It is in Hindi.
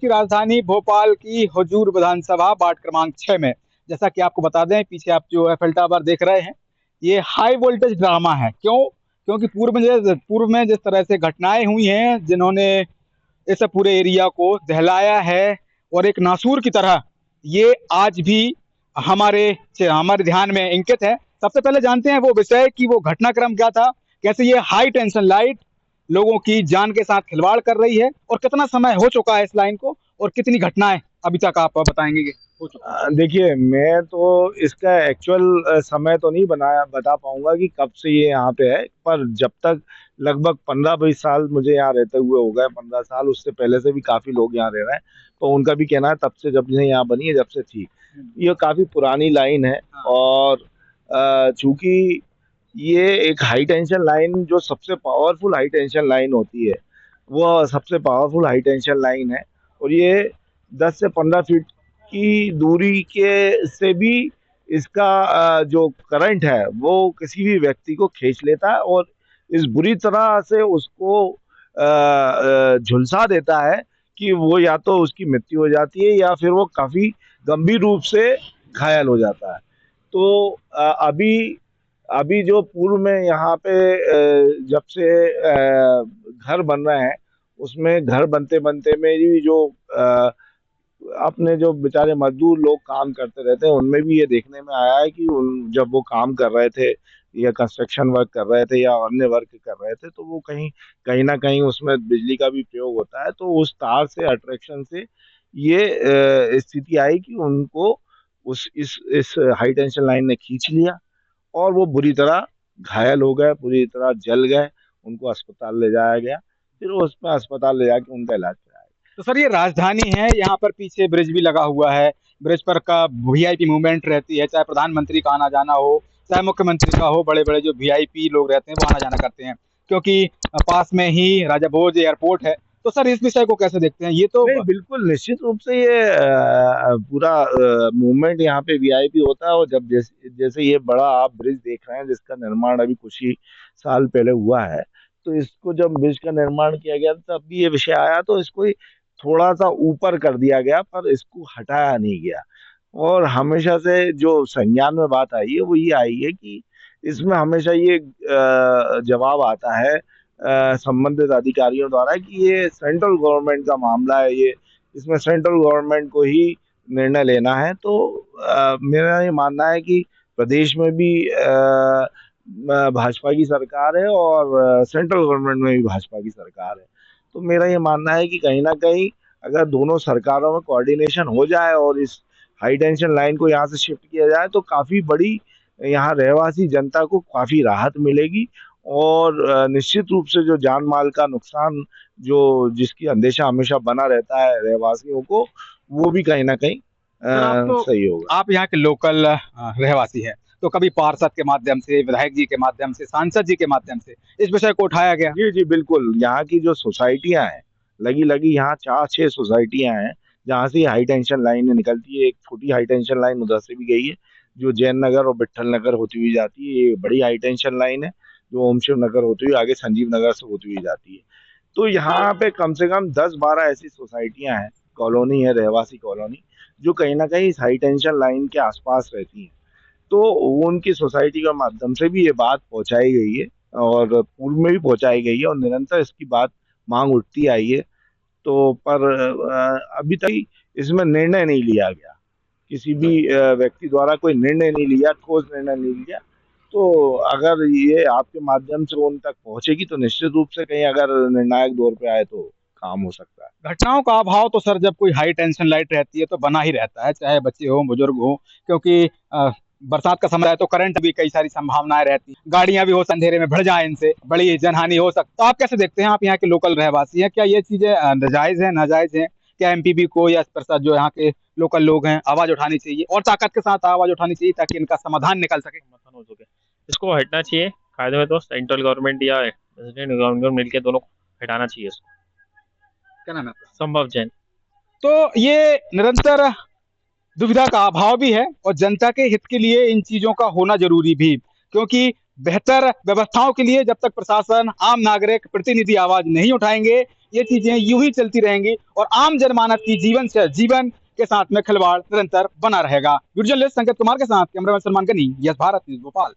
की राजधानी भोपाल की हुजूर विधानसभा वार्ड क्रमांक 6 में, जैसा कि आपको बता दें, पीछे आप जो एफएल टावर देख रहे हैं, ये हाई वोल्टेज ड्रामा है। क्यों? क्योंकि पूर्व में जिस तरह से घटनाएं हुई हैं, जिन्होंने इस पूरे एरिया को दहलाया है और एक नासूर की तरह ये आज भी हमारे हमारे ध्यान में इंकित है। सबसे पहले जानते हैं वो विषय कि वो घटनाक्रम क्या था, कैसे ये हाई टेंशन लाइट लोगों की जान के साथ खिलवाड़ कर रही है और कितना समय हो चुका है इस लाइन को और कितनी घटनाएं अभी तक आप बताएंगे कि हो चुकी हैं। देखिए, मैं तो इसका एक्चुअल समय तो नहीं बता पाऊंगा कि कब से ये यहाँ पे है, पर जब तक लगभग 15-20 साल मुझे यहाँ रहते हुए हो गए, 15 साल, उससे पहले से भी काफी लोग यहाँ रह रहे हैं। तो उनका भी कहना है तब से, जब से यहाँ बनी है, जब से थी। ये काफी पुरानी लाइन है। हाँ। और चूंकि ये एक हाई टेंशन लाइन, जो सबसे पावरफुल हाई टेंशन लाइन होती है, वो सबसे पावरफुल हाई टेंशन लाइन है। और ये 10 से 15 फीट की दूरी के से भी इसका जो करंट है वो किसी भी व्यक्ति को खींच लेता है और इस बुरी तरह से उसको झुलसा देता है कि वो या तो उसकी मृत्यु हो जाती है या फिर वो काफी गंभीर रूप से घायल हो जाता है। तो अभी अभी जो पूर्व में यहाँ पे जब से घर बन रहे हैं, उसमें घर बनते बनते में भी जो अपने जो बेचारे मजदूर लोग काम करते रहते हैं, उनमें भी ये देखने में आया है कि उन जब वो काम कर रहे थे या कंस्ट्रक्शन वर्क कर रहे थे या अन्य वर्क कर रहे थे, तो वो कहीं कहीं ना कहीं उसमें बिजली का भी प्रयोग होता है। तो उस तार से, अट्रैक्शन से ये स्थिति आई कि उनको उस इस हाई टेंशन लाइन ने खींच लिया और वो बुरी तरह घायल हो गए, पूरी तरह जल गए। उनको अस्पताल ले जाया गया, फिर उसमें अस्पताल ले जाके उनका इलाज कराया। तो सर ये राजधानी है, यहाँ पर पीछे ब्रिज भी लगा हुआ है। ब्रिज पर का वीआईपी मूवमेंट रहती है, चाहे प्रधानमंत्री का आना जाना हो, चाहे मुख्यमंत्री का हो, बड़े बड़े जो वीआईपी लोग रहते हैं वो आना जाना करते हैं, क्योंकि पास में ही राजा भोज एयरपोर्ट है। तो सर इस विषय को कैसे देखते हैं? ये तो नहीं, बिल्कुल निश्चित रूप से ये पूरा मूवमेंट यहाँ पे वीआईपी होता है। और जब जैसे जैसे ये बड़ा आप ब्रिज देख रहे हैं, जिसका निर्माण अभी कुछ ही साल पहले हुआ है, तो इसको जब ब्रिज का निर्माण किया गया तब भी ये विषय आया, तो इसको थोड़ा सा ऊपर कर दिया गया, पर इसको हटाया नहीं गया। और हमेशा से जो संज्ञान में बात आई है वो ये आई है कि इसमें हमेशा ये जवाब आता है संबंधित अधिकारियों द्वारा कि ये सेंट्रल गवर्नमेंट का मामला है, ये इसमें सेंट्रल गवर्नमेंट को ही निर्णय लेना है। तो मेरा ये मानना है कि प्रदेश में भी भाजपा की सरकार है और सेंट्रल गवर्नमेंट में भी भाजपा की सरकार है। तो मेरा ये मानना है कि कहीं ना कहीं अगर दोनों सरकारों में कोऑर्डिनेशन हो जाए और इस हाई टेंशन लाइन को यहाँ से शिफ्ट किया जाए, तो काफी बड़ी यहाँ रहवासी जनता को काफी राहत मिलेगी। और निश्चित रूप से जो जान माल का नुकसान, जो जिसकी अंदेशा हमेशा बना रहता है रहवासियों को, वो भी कहीं ना कहीं सर सही होगा। आप यहाँ के लोकल रहवासी हैं, तो कभी पार्षद के माध्यम से, विधायक जी के माध्यम से, सांसद जी के माध्यम से इस विषय को उठाया गया? जी जी, बिल्कुल। यहाँ की जो सोसाइटियां हैं, लगी लगी यहाँ 4-6 सोसाइटियां हैं जहाँ से हाई टेंशन लाइन निकलती है। एक छोटी हाई टेंशन लाइन उधर से भी गई है, जो जैन नगर और विट्ठल नगर होती हुई जाती है। ये बड़ी हाई टेंशन लाइन है जो ओम शिव नगर होती हुई आगे संजीव नगर से होती हुई जाती है। तो यहाँ पे कम से कम 10-12 ऐसी सोसाइटियां हैं, कॉलोनी है, रहवासी कॉलोनी, जो कहीं ना कहीं इस हाई टेंशन लाइन के आसपास रहती हैं। तो उनकी सोसाइटी के माध्यम से भी ये बात पहुंचाई गई है और पूर्व में भी पहुंचाई गई है और निरंतर इसकी बात, मांग उठती आई है। तो पर अभी तक इसमें निर्णय नहीं लिया गया, किसी भी व्यक्ति द्वारा कोई निर्णय नहीं लिया, ठोस निर्णय नहीं लिया। तो अगर ये आपके माध्यम से उन तक पहुंचेगी तो निश्चित रूप से कहीं अगर निर्णायक दौर पे आए तो काम हो सकता है। घटनाओं का अभाव तो सर जब कोई हाई टेंशन लाइट रहती है तो बना ही रहता है, चाहे बच्चे हो, बुजुर्ग हो, क्योंकि बरसात का समय है तो करंट भी कई सारी संभावनाएं रहती हैं, गाड़ियां भी हो अंधेरे में भिड़ जाए, इनसे बड़ी जनहानि हो सकती। तो आप कैसे देखते हैं, आप यहाँ के लोकल रहवासी हैं, क्या ये चीजें जायज है, नाजायज है? क्या एमपीबी को या इस पर साथ जो यहाँ के लोकल लोग हैं आवाज उठानी चाहिए और ताकत के साथ आवाज उठानी चाहिए ताकि इनका समाधान निकल सके? समर्थन हो चुके, इसको हटना चाहिए। कायदे में तो सेंट्रल गवर्नमेंट या प्रेसिडेंट गवर्नमेंट मिलकर दोनों को हटाना चाहिए इसको। क्या नाम है आपका? संभव जैन। तो ये निरंतर दुविधा का अभाव भी है और जनता के हित के लिए इन चीजों का होना जरूरी भी, क्योंकि बेहतर व्यवस्थाओं के लिए जब तक प्रशासन, आम नागरिक, प्रतिनिधि आवाज नहीं उठाएंगे, ये चीजें यूं ही चलती रहेंगी और आम जनमानस की जीवन के साथ में खिलवाड़ निरंतर बना रहेगा। वीडियो जर्नलिस्ट संकेत कुमार के साथ cameraman Salman Gani, yes Bharat news Bhopal.